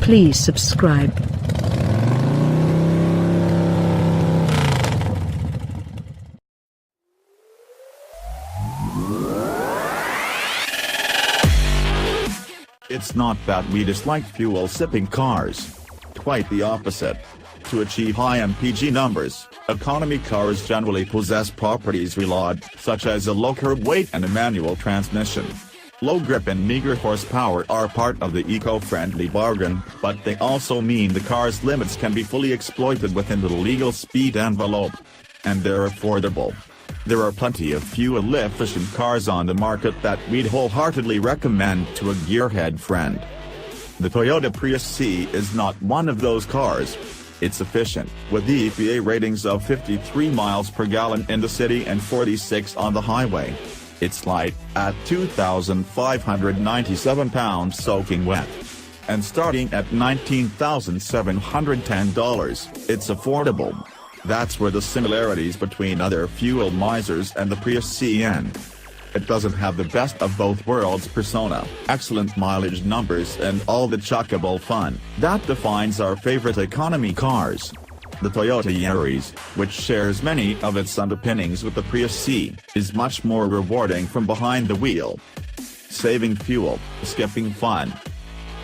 Please subscribe. It's not that we dislike fuel-sipping cars. Quite the opposite. To achieve high MPG numbers, economy cars generally possess properties we laud, such as a low curb weight and a manual transmission. Low grip and meager horsepower are part of the eco-friendly bargain, but they also mean the car's limits can be fully exploited within the legal speed envelope. And they're affordable. There are plenty of fuel-efficient cars on the market that we'd wholeheartedly recommend to a gearhead friend. The Toyota Prius C is not one of those cars. It's efficient, with the EPA ratings of 53 miles per gallon in the city and 46 on the highway. It's light, at 2,597 pounds soaking wet. And starting at $19,710, it's affordable. That's where the similarities between other fuel misers and the Prius C end. It doesn't have the best of both worlds persona, excellent mileage numbers and all the chuckable fun that defines our favorite economy cars. The Toyota Yaris, which shares many of its underpinnings with the Prius C, is much more rewarding from behind the wheel. Saving fuel, skipping fun.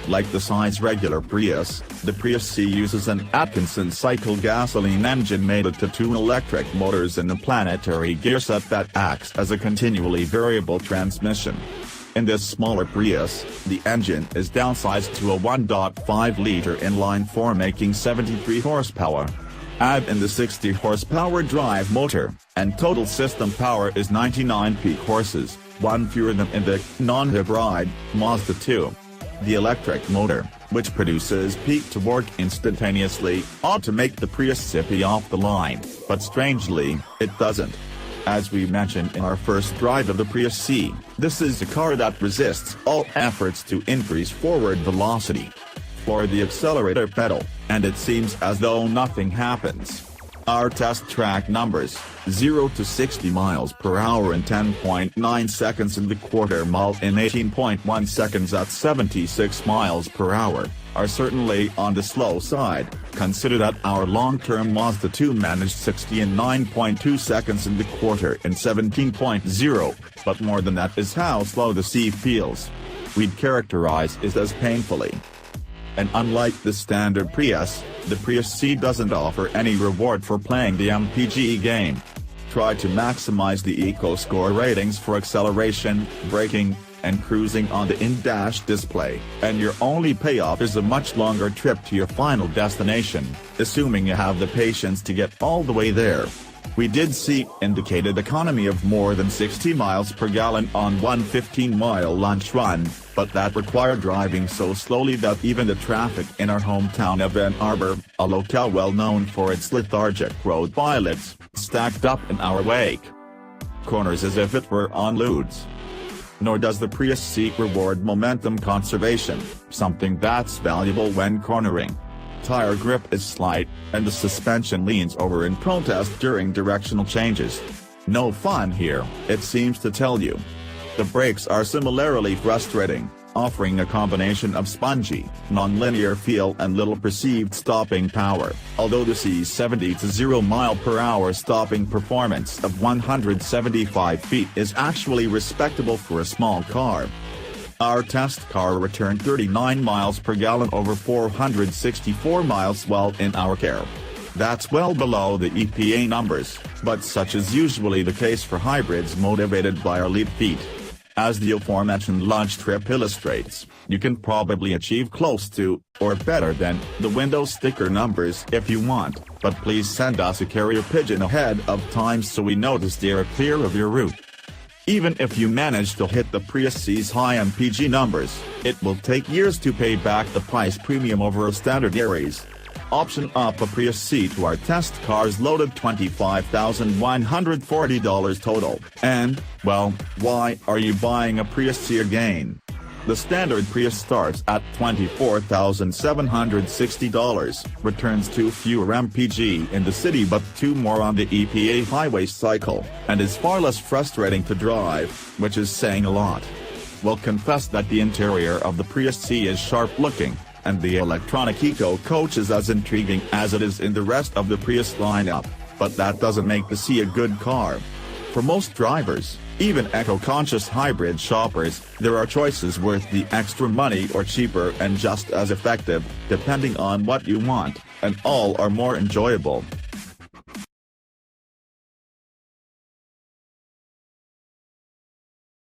Like the size regular Prius, the Prius C uses an Atkinson cycle gasoline engine mated to two electric motors and a planetary gearset that acts as a continually variable transmission. In this smaller Prius, the engine is downsized to a 1.5-liter inline-4 making 73 horsepower. Add in the 60 horsepower drive motor, and total system power is 99 peak horses, one fewer than in the non-hybrid Mazda 2. The electric motor, which produces peak to work instantaneously, ought to make the Prius zippy off the line, but strangely, it doesn't. As we mentioned in our first drive of the Prius C, this is a car that resists all efforts to increase forward velocity. For the accelerator pedal, and it seems as though nothing happens. Our test track numbers, 0 to 60 miles per hour in 10.9 seconds in the quarter mile in 18.1 seconds at 76 miles per hour, are certainly on the slow side, consider that our long-term Mazda 2 managed 60 in 9.2 seconds in the quarter in 17.0, but more than that is how slow the C feels. We'd characterize it as painfully. And unlike the standard Prius, the Prius C doesn't offer any reward for playing the MPG game. Try to maximize the eco-score ratings for acceleration, braking, and cruising on the in-dash display, and your only payoff is a much longer trip to your final destination, assuming you have the patience to get all the way there. We did see indicated economy of more than 60 miles per gallon on one 15-mile lunch run, but that required driving so slowly that even the traffic in our hometown of Ann Arbor, a locale well known for its lethargic road pilots, stacked up in our wake. Corners as if it were on ludes. Nor does the Prius C reward momentum conservation, something that's valuable when cornering. Tire grip is slight, and the suspension leans over in protest during directional changes. No fun here, it seems to tell you. The brakes are similarly frustrating, offering a combination of spongy, non-linear feel and little perceived stopping power, although the C's 70 to 0 mph stopping performance of 175 feet is actually respectable for a small car. Our test car returned 39 miles per gallon over 464 miles while in our care. That's well below the EPA numbers, but such is usually the case for hybrids motivated by our lead feet. As the aforementioned lunch trip illustrates, you can probably achieve close to, or better than, the window sticker numbers if you want, but please send us a carrier pigeon ahead of time so we know to steer clear of your route. Even if you manage to hit the Prius C's high MPG numbers, it will take years to pay back the price premium over a standard Yaris. Option up a Prius C to our test cars loaded $25,140 total, and, well, why are you buying a Prius C again? The standard Prius starts at $24,760, returns 2 fewer MPG in the city but 2 more on the EPA highway cycle, and is far less frustrating to drive, which is saying a lot. We'll confess that the interior of the Prius C is sharp-looking, and the electronic Eco Coach is as intriguing as it is in the rest of the Prius lineup, but that doesn't make the C a good car. For most drivers, even eco-conscious hybrid shoppers, there are choices worth the extra money or cheaper and just as effective, depending on what you want, and all are more enjoyable.